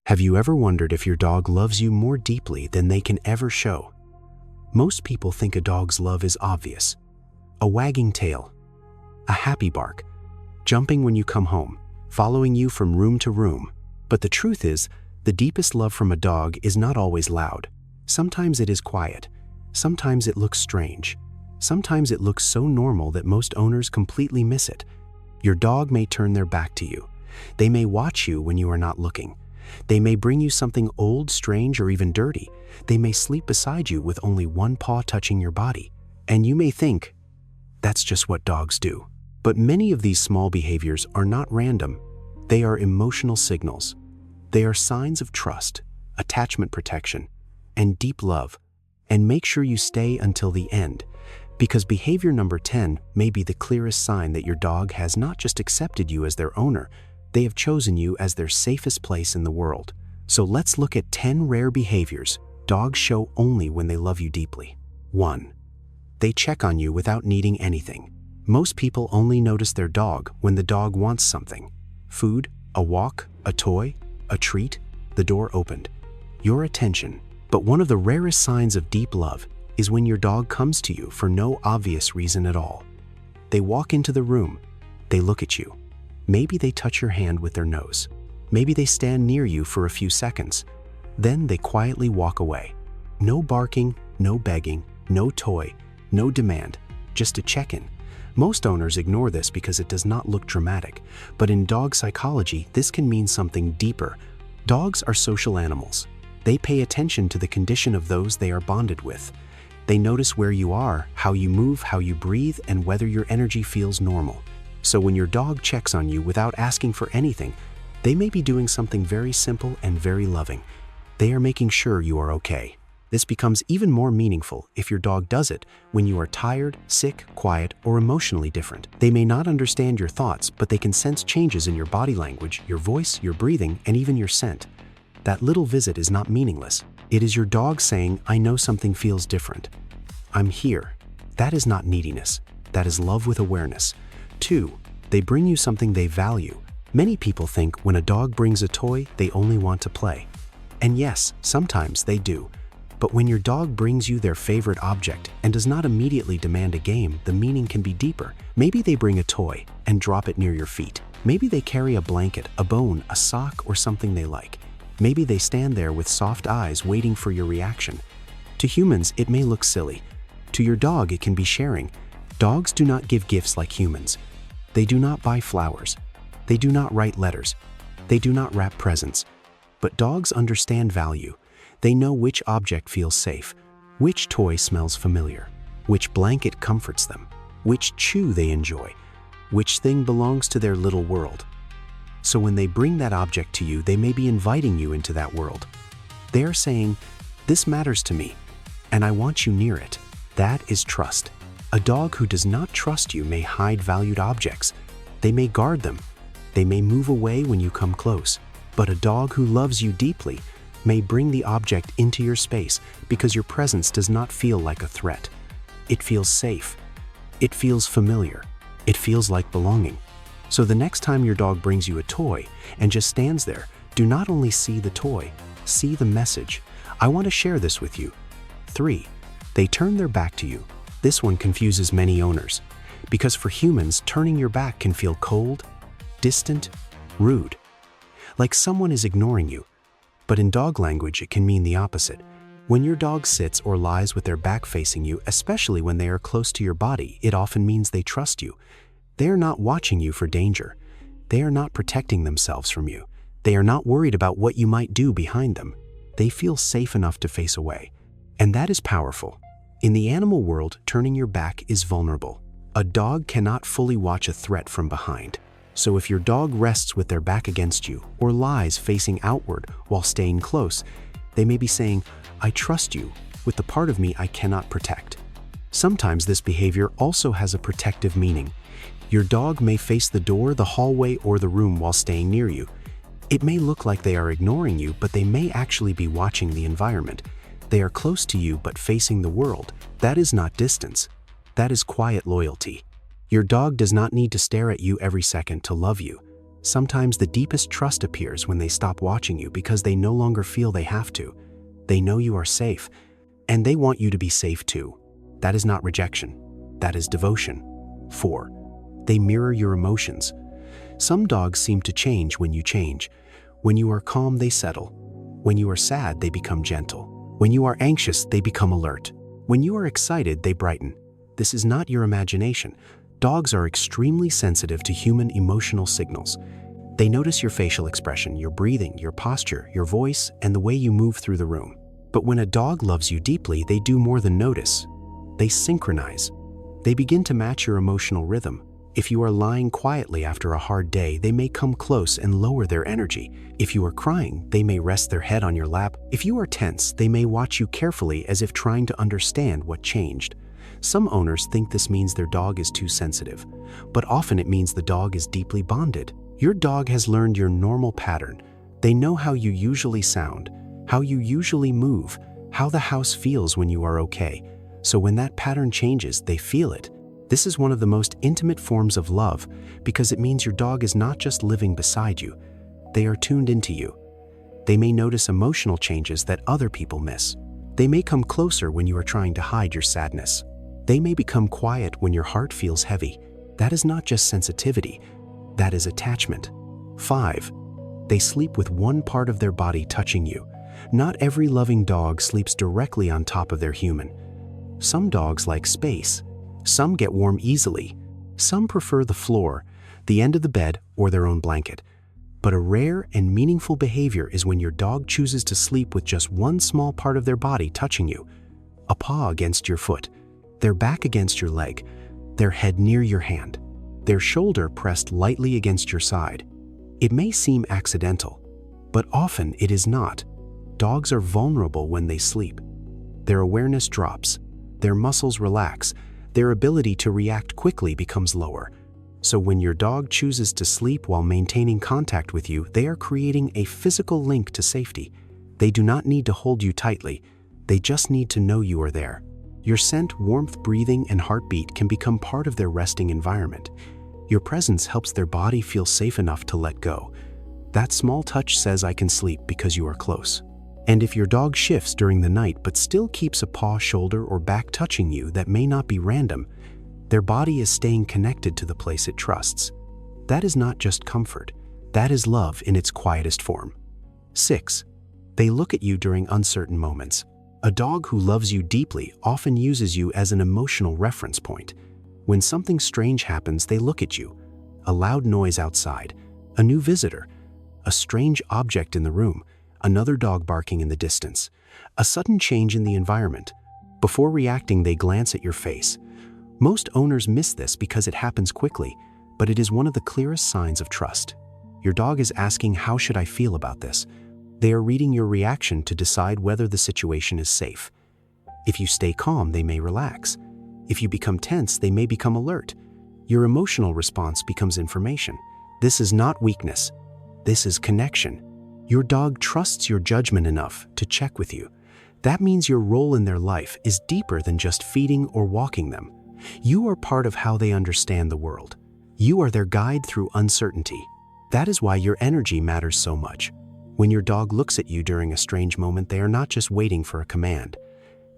Have you ever wondered if your dog loves you more deeply than they can ever show? Most people think a dog's love is obvious. A wagging tail, a happy bark, jumping when you come home, following you from room to room. But the truth is, the deepest love from a dog is not always loud. Sometimes it is quiet. Sometimes it looks strange. Sometimes it looks so normal that most owners completely miss it. Your dog may turn their back to you. They may watch you when you are not looking. They may bring you something old, strange, or even dirty. They may sleep beside you with only one paw touching your body. And you may think, that's just what dogs do. But many of these small behaviors are not random. They are emotional signals. They are signs of trust, attachment protection, and deep love. And make sure you stay until the end, because behavior number 10 may be the clearest sign that your dog has not just accepted you as their owner, they have chosen you as their safest place in the world. So let's look at 10 rare behaviors dogs show only when they love you deeply. 1. They check on you without needing anything. Most people only notice their dog when the dog wants something. Food, a walk, a toy, a treat, the door opened. Your attention. But one of the rarest signs of deep love is when your dog comes to you for no obvious reason at all. They walk into the room. They look at you. Maybe they touch your hand with their nose. Maybe they stand near you for a few seconds. Then they quietly walk away. No barking, no begging, no toy, no demand, just a check-in. Most owners ignore this because it does not look dramatic, but in dog psychology, this can mean something deeper. Dogs are social animals. They pay attention to the condition of those they are bonded with. They notice where you are, how you move, how you breathe, and whether your energy feels normal. So when your dog checks on you without asking for anything, they may be doing something very simple and very loving. They are making sure you are okay. This becomes even more meaningful if your dog does it when you are tired, sick, quiet, or emotionally different. They may not understand your thoughts, but they can sense changes in your body language, your voice, your breathing, and even your scent. That little visit is not meaningless. It is your dog saying, I know something feels different. I'm here. That is not neediness. That is love with awareness. 2. They bring you something they value. Many people think when a dog brings a toy, they only want to play. And yes, sometimes they do. But when your dog brings you their favorite object and does not immediately demand a game, the meaning can be deeper. Maybe they bring a toy and drop it near your feet. Maybe they carry a blanket, a bone, a sock, or something they like. Maybe they stand there with soft eyes waiting for your reaction. To humans, it may look silly. To your dog, it can be sharing. Dogs do not give gifts like humans. They do not buy flowers. They do not write letters. They do not wrap presents. But dogs understand value. They know which object feels safe, which toy smells familiar, which blanket comforts them, which chew they enjoy, which thing belongs to their little world. So when they bring that object to you, they may be inviting you into that world. They are saying, this matters to me, and I want you near it. That is trust. A dog who does not trust you may hide valued objects. They may guard them. They may move away when you come close. But a dog who loves you deeply may bring the object into your space because your presence does not feel like a threat. It feels safe. It feels familiar. It feels like belonging. So the next time your dog brings you a toy and just stands there, do not only see the toy, see the message. I want to share this with you. 3. They turn their back to you. This one confuses many owners because for humans, turning your back can feel cold, distant, rude, like someone is ignoring you. But in dog language, it can mean the opposite. When your dog sits or lies with their back facing you, especially when they are close to your body, it often means they trust you. They are not watching you for danger. They are not protecting themselves from you. They are not worried about what you might do behind them. They feel safe enough to face away. And that is powerful. In the animal world, turning your back is vulnerable. A dog cannot fully watch a threat from behind. So if your dog rests with their back against you or lies facing outward while staying close, they may be saying, I trust you with the part of me I cannot protect. Sometimes this behavior also has a protective meaning. Your dog may face the door, the hallway, or the room while staying near you. It may look like they are ignoring you, but they may actually be watching the environment. They are close to you but facing the world. That is not distance. That is quiet loyalty. Your dog does not need to stare at you every second to love you. Sometimes the deepest trust appears when they stop watching you because they no longer feel they have to. They know you are safe, and they want you to be safe too. That is not rejection. That is devotion. 4. They mirror your emotions. Some dogs seem to change when you change. When you are calm, they settle. When you are sad, they become gentle. When you are anxious, they become alert. When you are excited, they brighten. This is not your imagination. Dogs are extremely sensitive to human emotional signals. They notice your facial expression, your breathing, your posture, your voice, and the way you move through the room. But when a dog loves you deeply, they do more than notice. They synchronize. They begin to match your emotional rhythm. If you are lying quietly after a hard day, they may come close and lower their energy. If you are crying, they may rest their head on your lap. If you are tense, they may watch you carefully as if trying to understand what changed. Some owners think this means their dog is too sensitive, but often it means the dog is deeply bonded. Your dog has learned your normal pattern. They know how you usually sound, how you usually move, how the house feels when you are okay. So when that pattern changes, they feel it. This is one of the most intimate forms of love because it means your dog is not just living beside you. They are tuned into you. They may notice emotional changes that other people miss. They may come closer when you are trying to hide your sadness. They may become quiet when your heart feels heavy. That is not just sensitivity, that is attachment. 5. They sleep with one part of their body touching you. Not every loving dog sleeps directly on top of their human. Some dogs like space. Some get warm easily. Some prefer the floor, the end of the bed, or their own blanket. But a rare and meaningful behavior is when your dog chooses to sleep with just one small part of their body touching you. A paw against your foot, their back against your leg, their head near your hand, their shoulder pressed lightly against your side. It may seem accidental, but often it is not. Dogs are vulnerable when they sleep. Their awareness drops, their muscles relax, their ability to react quickly becomes lower. So when your dog chooses to sleep while maintaining contact with you, they are creating a physical link to safety. They do not need to hold you tightly. They just need to know you are there. Your scent, warmth, breathing, and heartbeat can become part of their resting environment. Your presence helps their body feel safe enough to let go. That small touch says, "I can sleep because you are close." And if your dog shifts during the night but still keeps a paw, shoulder, or back touching you, that may not be random. Their body is staying connected to the place it trusts. That is not just comfort. That is love in its quietest form. 6. They look at you during uncertain moments. A dog who loves you deeply often uses you as an emotional reference point. When something strange happens, they look at you. A loud noise outside, a new visitor, a strange object in the room, another dog barking in the distance, a sudden change in the environment. Before reacting, they glance at your face. Most owners miss this because it happens quickly, but it is one of the clearest signs of trust. Your dog is asking, "How should I feel about this?" They are reading your reaction to decide whether the situation is safe. If you stay calm, they may relax. If you become tense, they may become alert. Your emotional response becomes information. This is not weakness. This is connection. Your dog trusts your judgment enough to check with you. That means your role in their life is deeper than just feeding or walking them. You are part of how they understand the world. You are their guide through uncertainty. That is why your energy matters so much. When your dog looks at you during a strange moment, they are not just waiting for a command.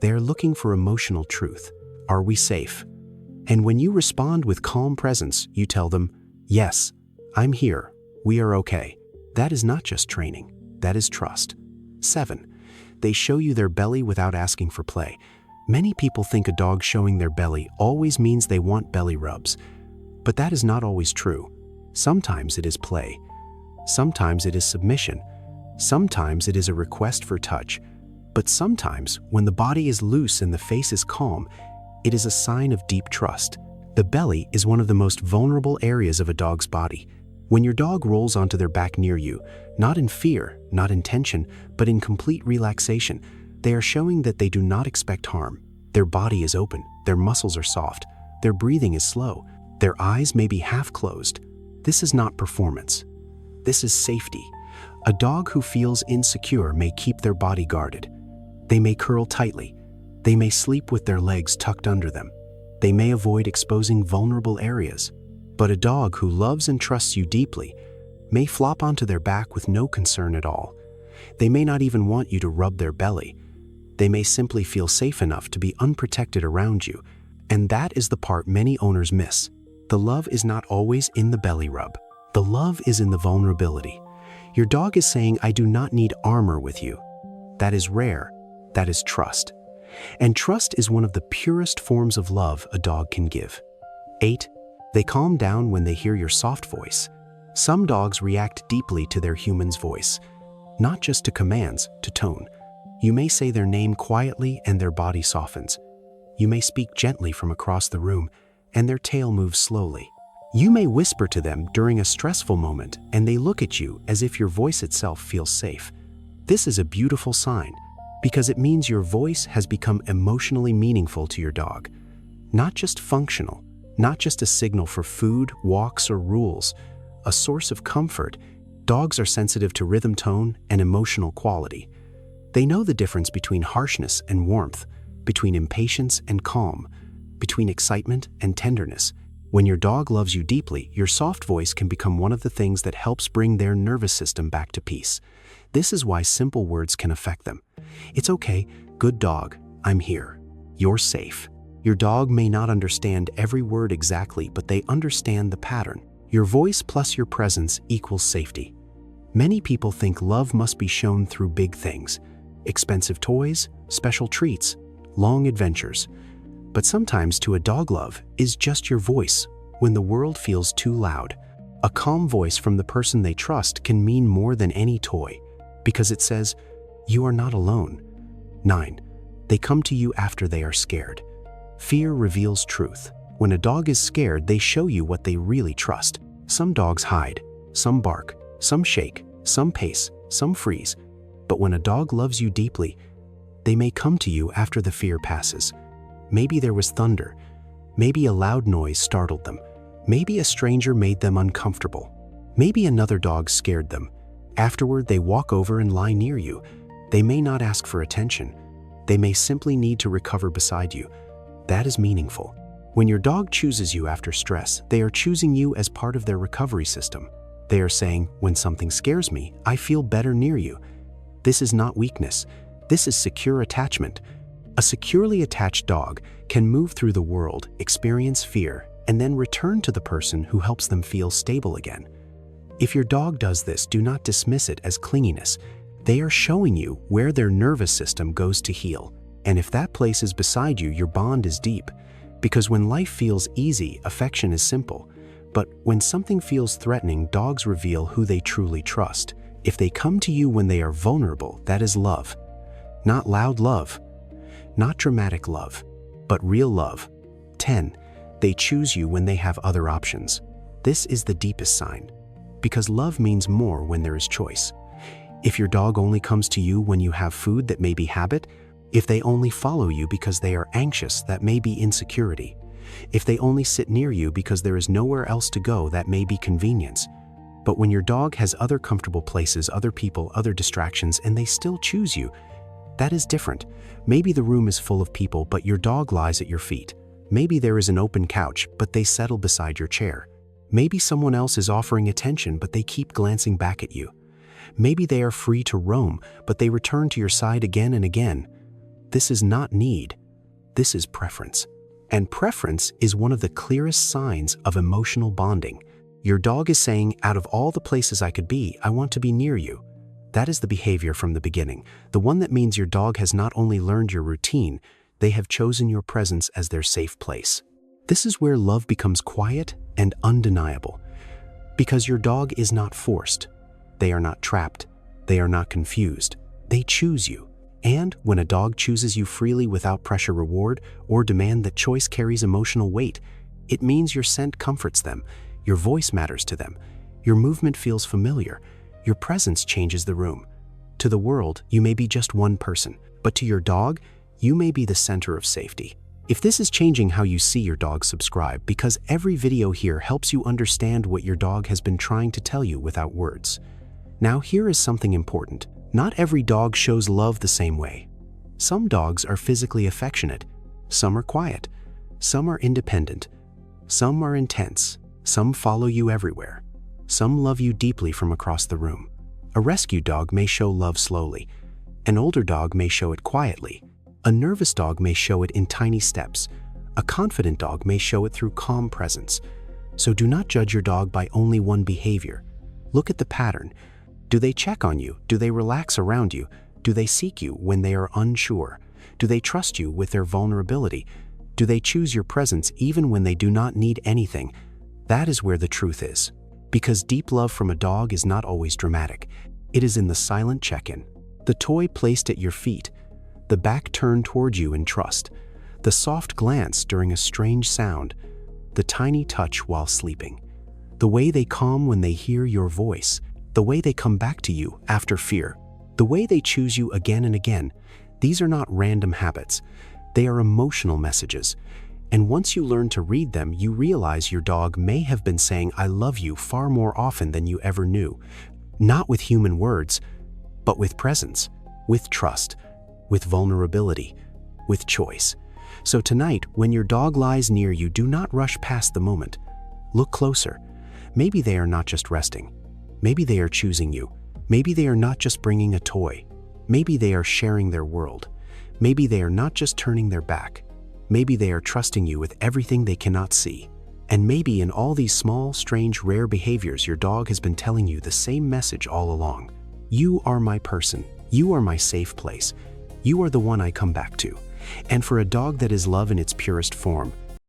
They are looking for emotional truth. Are we safe? And when you respond with calm presence, you tell them, "Yes, I'm here. We are okay." That is not just training. That is trust. 7. They show you their belly without asking for play. Many people think a dog showing their belly always means they want belly rubs. But that is not always true. Sometimes it is play. Sometimes it is submission. Sometimes it is a request for touch. But sometimes, when the body is loose and the face is calm, it is a sign of deep trust. The belly is one of the most vulnerable areas of a dog's body. When your dog rolls onto their back near you, not in fear, not in tension, but in complete relaxation, they are showing that they do not expect harm. Their body is open, their muscles are soft, their breathing is slow, their eyes may be half closed. This is not performance. This is safety. A dog who feels insecure may keep their body guarded. They may curl tightly. They may sleep with their legs tucked under them. They may avoid exposing vulnerable areas. But a dog who loves and trusts you deeply may flop onto their back with no concern at all. They may not even want you to rub their belly. They may simply feel safe enough to be unprotected around you, and that is the part many owners miss. The love is not always in the belly rub. The love is in the vulnerability. Your dog is saying, "I do not need armor with you." That is rare. That is trust. And trust is one of the purest forms of love a dog can give. 8. They calm down when they hear your soft voice. Some dogs react deeply to their human's voice, not just to commands, to tone. You may say their name quietly and their body softens. You may speak gently from across the room and their tail moves slowly. You may whisper to them during a stressful moment and they look at you as if your voice itself feels safe. This is a beautiful sign because it means your voice has become emotionally meaningful to your dog. Not just functional, not just a signal for food, walks, or rules, a source of comfort. Dogs are sensitive to rhythm, tone, and emotional quality. They know the difference between harshness and warmth, between impatience and calm, between excitement and tenderness. When your dog loves you deeply, your soft voice can become one of the things that helps bring their nervous system back to peace. This is why simple words can affect them. "It's okay, good dog, I'm here. You're safe." Your dog may not understand every word exactly, but they understand the pattern. Your voice plus your presence equals safety. Many people think love must be shown through big things, expensive toys, special treats, long adventures. But sometimes to a dog, love is just your voice when the world feels too loud. A calm voice from the person they trust can mean more than any toy because it says, "You are not alone." 9. They come to you after they are scared. Fear reveals truth. When a dog is scared, they show you what they really trust. Some dogs hide, some bark, some shake, some pace, some freeze. But when a dog loves you deeply, they may come to you after the fear passes. Maybe there was thunder. Maybe a loud noise startled them. Maybe a stranger made them uncomfortable. Maybe another dog scared them. Afterward, they walk over and lie near you. They may not ask for attention. They may simply need to recover beside you. That is meaningful. When your dog chooses you after stress, they are choosing you as part of their recovery system. They are saying, "When something scares me, I feel better near you." This is not weakness. This is secure attachment. A securely attached dog can move through the world, experience fear, and then return to the person who helps them feel stable again. If your dog does this, do not dismiss it as clinginess. They are showing you where their nervous system goes to heal. And if that place is beside you, your bond is deep. Because when life feels easy, affection is simple. But when something feels threatening, dogs reveal who they truly trust. If they come to you when they are vulnerable, that is love. Not loud love, not dramatic love, but real love. 10. They choose you when they have other options. This is the deepest sign. Because love means more when there is choice. If your dog only comes to you when you have food, that may be habit. If they only follow you because they are anxious, that may be insecurity. If they only sit near you because there is nowhere else to go, that may be convenience. But when your dog has other comfortable places, other people, other distractions, and they still choose you, that is different. Maybe the room is full of people, but your dog lies at your feet. Maybe there is an open couch, but they settle beside your chair. Maybe someone else is offering attention, but they keep glancing back at you. Maybe they are free to roam, but they return to your side again and again. This is not need. This is preference. And preference is one of the clearest signs of emotional bonding. Your dog is saying, "Out of all the places I could be, I want to be near you." That is the behavior from the beginning, the one that means your dog has not only learned your routine, they have chosen your presence as their safe place. This is where love becomes quiet and undeniable. Because your dog is not forced. They are not trapped. They are not confused. They choose you. And when a dog chooses you freely without pressure, reward, or demand, that choice carries emotional weight. It means your scent comforts them, your voice matters to them, your movement feels familiar, your presence changes the room. To the world, you may be just one person, but to your dog, you may be the center of safety. If this is changing how you see your dog, subscribe, because every video here helps you understand what your dog has been trying to tell you without words. Now here is something important. Not every dog shows love the same way. Some dogs are physically affectionate, some are quiet, some are independent, some are intense, some follow you everywhere. Some love you deeply from across the room. A rescue dog may show love slowly. An older dog may show it quietly. A nervous dog may show it in tiny steps. A confident dog may show it through calm presence. So do not judge your dog by only one behavior. Look at the pattern. Do they check on you? Do they relax around you? Do they seek you when they are unsure? Do they trust you with their vulnerability? Do they choose your presence even when they do not need anything? That is where the truth is. Because deep love from a dog is not always dramatic. It is in the silent check-in. The toy placed at your feet. The back turned toward you in trust. The soft glance during a strange sound. The tiny touch while sleeping. The way they calm when they hear your voice. The way they come back to you after fear. The way they choose you again and again. These are not random habits. They are emotional messages. And once you learn to read them, you realize your dog may have been saying "I love you" far more often than you ever knew. Not with human words, but with presence, with trust, with vulnerability, with choice. So tonight, when your dog lies near you, do not rush past the moment. Look closer. Maybe they are not just resting. Maybe they are choosing you. Maybe they are not just bringing a toy. Maybe they are sharing their world. Maybe they are not just turning their back. Maybe they are trusting you with everything they cannot see. And maybe in all these small, strange, rare behaviors, your dog has been telling you the same message all along. You are my person. You are my safe place. You are the one I come back to. And for a dog that is love in its purest form,